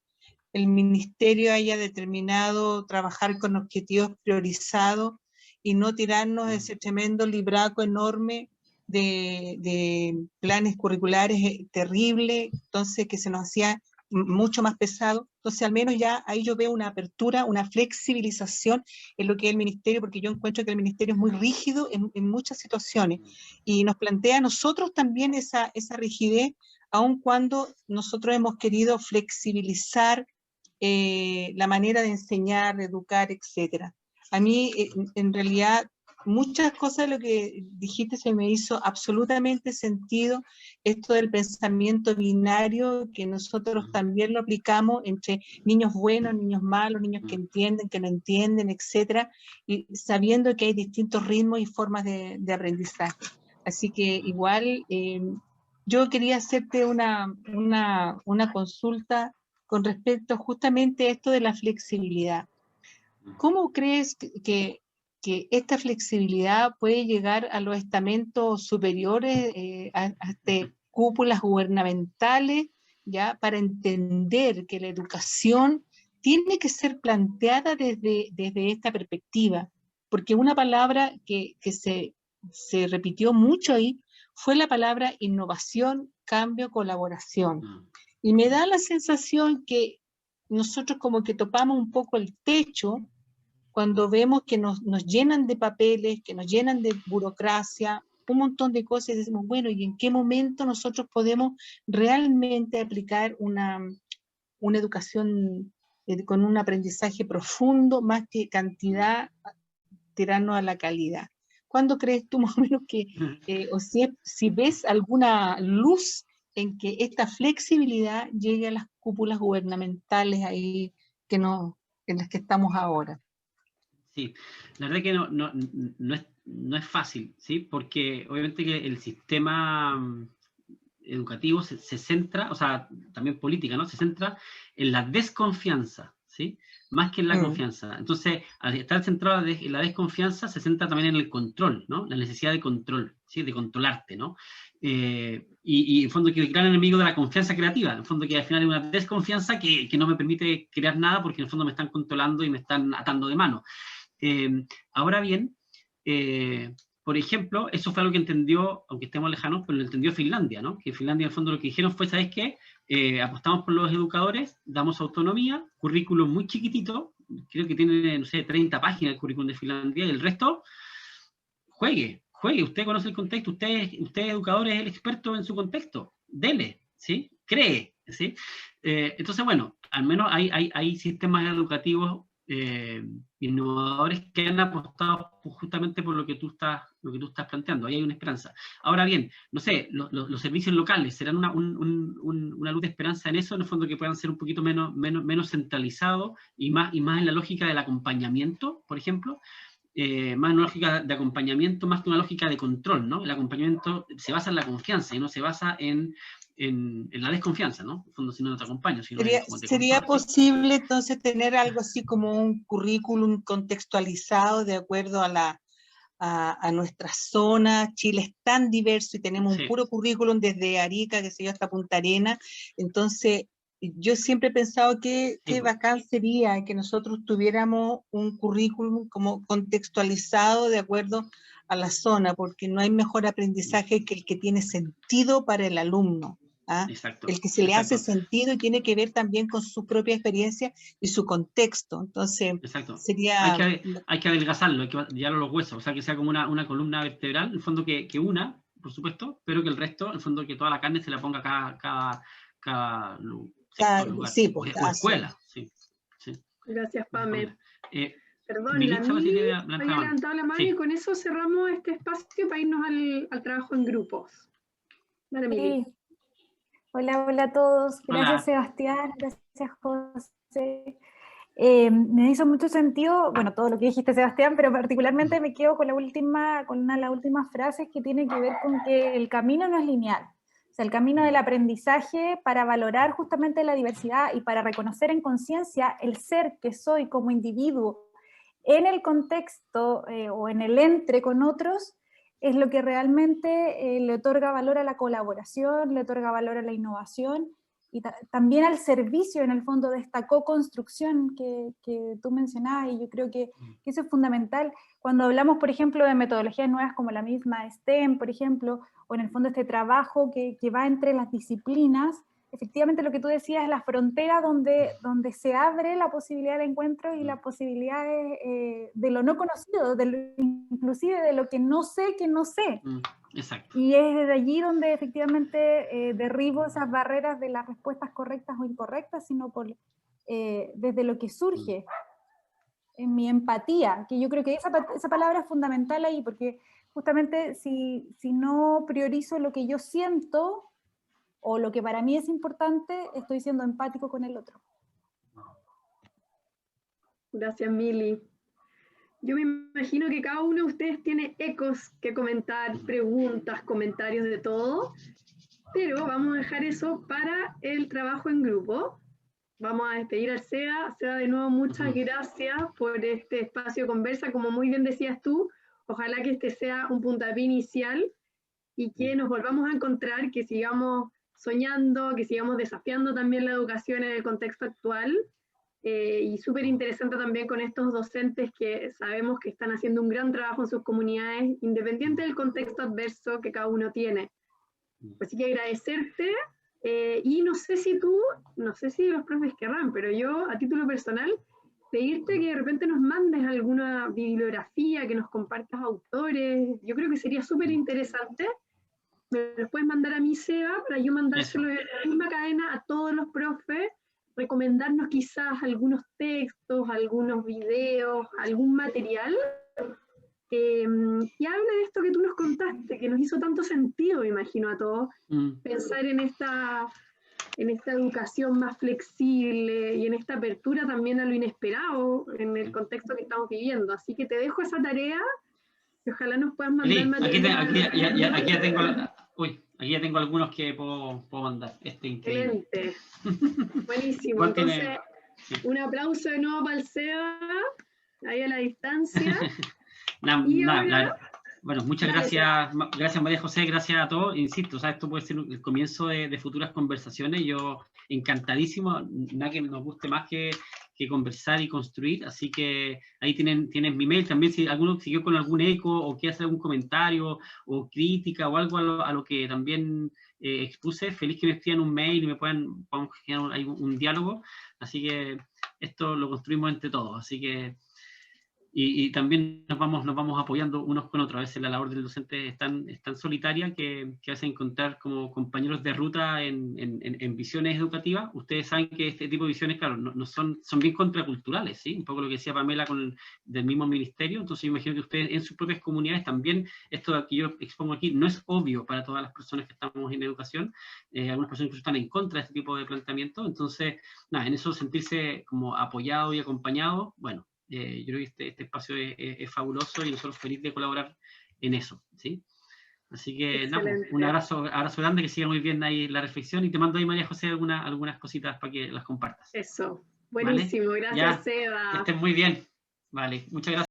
el ministerio haya determinado trabajar con objetivos priorizados y no tirarnos ese tremendo libraco enorme de planes curriculares terribles, entonces que se nos hacía mucho más pesado. Entonces al menos ya ahí yo veo una apertura, una flexibilización en lo que es el ministerio, porque yo encuentro que el ministerio es muy rígido en muchas situaciones y nos plantea a nosotros también esa rigidez, aun cuando nosotros hemos querido flexibilizar la manera de enseñar, de educar, etc. A mí, en realidad, muchas cosas de lo que dijiste se me hizo absolutamente sentido. Esto del pensamiento binario, que nosotros también lo aplicamos entre niños buenos, niños malos, niños que entienden, que no entienden, etc. Y sabiendo que hay distintos ritmos y formas de aprendizaje. Así que igual, yo quería hacerte una consulta con respecto justamente a esto de la flexibilidad. ¿Cómo crees que que esta flexibilidad puede llegar a los estamentos superiores, hasta cúpulas gubernamentales, ¿ya? Para entender que la educación tiene que ser planteada desde esta perspectiva, porque una palabra que se repitió mucho ahí fue la palabra innovación, cambio, colaboración. Y me da la sensación que nosotros como que topamos un poco el techo cuando vemos que nos llenan de papeles, que nos llenan de burocracia, un montón de cosas, y decimos, bueno, ¿y en qué momento nosotros podemos realmente aplicar una educación con un aprendizaje profundo, más que cantidad, tirarnos a la calidad? ¿Cuándo crees tú más o menos que, o si ves alguna luz en que esta flexibilidad llegue a las cúpulas gubernamentales ahí en las que estamos ahora? Sí, la verdad que no es fácil, ¿sí? Porque obviamente que el sistema educativo se centra, o sea, también política, ¿no? Se centra en la desconfianza, ¿sí? Más que en la confianza. Entonces, al estar centrado en la desconfianza, se centra también en el control, ¿no? La necesidad de control, ¿sí? De controlarte, ¿no? Y en fondo que el gran enemigo de la confianza creativa, en fondo que al final es una desconfianza que no me permite crear nada porque en el fondo me están controlando y me están atando de mano. Ahora bien, por ejemplo, eso fue algo que entendió, aunque estemos lejanos, pero lo entendió Finlandia, ¿no? Que Finlandia en el fondo lo que dijeron fue, ¿sabes qué? Apostamos por los educadores, damos autonomía, currículum muy chiquitito, creo que tiene, no sé, 30 páginas el currículum de Finlandia, y el resto, juegue, usted conoce el contexto, usted educador es el experto en su contexto, dele, ¿sí? Cree, ¿sí? Entonces, bueno, al menos hay sistemas educativos innovadores que han apostado justamente por lo que tú estás planteando. Ahí hay una esperanza. Ahora bien, no sé, los servicios locales serán una luz de esperanza en eso, en el fondo que puedan ser un poquito menos centralizados y más en la lógica del acompañamiento, por ejemplo. Más en una lógica de acompañamiento, más que una lógica de control, ¿no? El acompañamiento se basa en la confianza y no se basa en la desconfianza, ¿no? En el fondo, si no te acompaño. ¿Sería posible entonces tener algo así como un currículum contextualizado de acuerdo a nuestra zona? Chile es tan diverso y tenemos un puro currículum desde Arica, que se yo, hasta Punta Arenas. Entonces, yo siempre he pensado que qué bacán sería que nosotros tuviéramos un currículum como contextualizado de acuerdo a la zona, porque no hay mejor aprendizaje que el que tiene sentido para el alumno. ¿Ah? El que se le hace sentido y tiene que ver también con su propia experiencia y su contexto. Entonces, sería... Hay que adelgazarlo, hay que llevarlo a los huesos, o sea, que sea como una columna vertebral, en el fondo que una, por supuesto, pero que el resto, en el fondo que toda la carne se la ponga cada lugar, sí, pues, o escuela. Sí. Gracias, Pame. Perdón, Militza, había levantado la mano y con eso cerramos este espacio para irnos al trabajo en grupos. Dale, Mili. Hola a todos. Gracias, Sebastián. Gracias, José. Me hizo mucho sentido, bueno, todo lo que dijiste, Sebastián, pero particularmente me quedo con una de las últimas frases que tiene que ver con que el camino no es lineal. O sea, el camino del aprendizaje para valorar justamente la diversidad y para reconocer en conciencia el ser que soy como individuo en el contexto o en el entre con otros, es lo que realmente le otorga valor a la colaboración, le otorga valor a la innovación y también al servicio, en el fondo, de esta co-construcción que tú mencionabas, y yo creo que eso es fundamental. Cuando hablamos, por ejemplo, de metodologías nuevas como la misma STEM, por ejemplo, o en el fondo este trabajo que va entre las disciplinas, efectivamente lo que tú decías es la frontera donde se abre la posibilidad de encuentro y la posibilidad de lo no conocido, inclusive de lo que no sé que no sé. Exacto. Y es desde allí donde efectivamente derribo esas barreras de las respuestas correctas o incorrectas, sino desde lo que surge en mi empatía, que yo creo que esa palabra es fundamental ahí, porque justamente si no priorizo lo que yo siento, o lo que para mí es importante, estoy siendo empático con el otro. Gracias, Mili. Yo me imagino que cada uno de ustedes tiene ecos que comentar, preguntas, comentarios de todo, pero vamos a dejar eso para el trabajo en grupo. vamos a despedir al Seba. Seba, de nuevo, muchas gracias por este espacio de conversa. Como muy bien decías tú, ojalá que este sea un puntapié inicial y que nos volvamos a encontrar, que sigamos soñando, que sigamos desafiando también la educación en el contexto actual. Y súper interesante también con estos docentes que sabemos que están haciendo un gran trabajo en sus comunidades, independiente del contexto adverso que cada uno tiene. Así que agradecerte, y no sé si los profes querrán, pero yo a título personal, pedirte que de repente nos mandes alguna bibliografía, que nos compartas autores. Yo creo que sería súper interesante. Me los puedes mandar a mí, Seba, para yo mandárselo en la misma cadena a todos los profes, recomendarnos quizás algunos textos, algunos videos, algún material que hable de esto que tú nos contaste, que nos hizo tanto sentido, me imagino, a todos, pensar en esta educación más flexible y en esta apertura también a lo inesperado en el contexto que estamos viviendo. Así que te dejo esa tarea y ojalá nos puedas mandar material. Aquí ya tengo algunos que puedo mandar. Increíble. Excelente. Buenísimo. Entonces, un aplauso de nuevo para el Seba, ahí a la distancia. Bueno, muchas gracias, gracias María José, gracias a todos. Insisto, esto puede ser el comienzo de futuras conversaciones. Yo encantadísimo, nada que nos guste más que conversar y construir, así que ahí tienen mi mail. También si alguno siguió con algún eco o quiere hacer algún comentario o crítica o algo a lo que también expuse, feliz que me escriban un mail y podamos generar un diálogo. Así que esto lo construimos entre todos, así que y también nos vamos apoyando unos con otros. A veces la labor del docente es tan solitaria que hace encontrar como compañeros de ruta en visiones educativas. Ustedes saben que este tipo de visiones, claro, no son bien contraculturales, ¿sí? Un poco lo que decía Pamela del mismo ministerio. Entonces yo imagino que ustedes en sus propias comunidades también, esto que yo expongo aquí, no es obvio para todas las personas que estamos en educación. Algunas personas incluso están en contra de este tipo de planteamiento. Entonces, nada, en eso sentirse como apoyado y acompañado, bueno, yo creo que este espacio es fabuloso y nosotros felices de colaborar en eso, ¿sí? Así que nada, un abrazo grande, que siga muy bien ahí la reflexión, y te mando ahí, María José, algunas cositas para que las compartas. Eso, buenísimo, ¿vale? Gracias, Seba. Que estén muy bien. Vale, muchas gracias.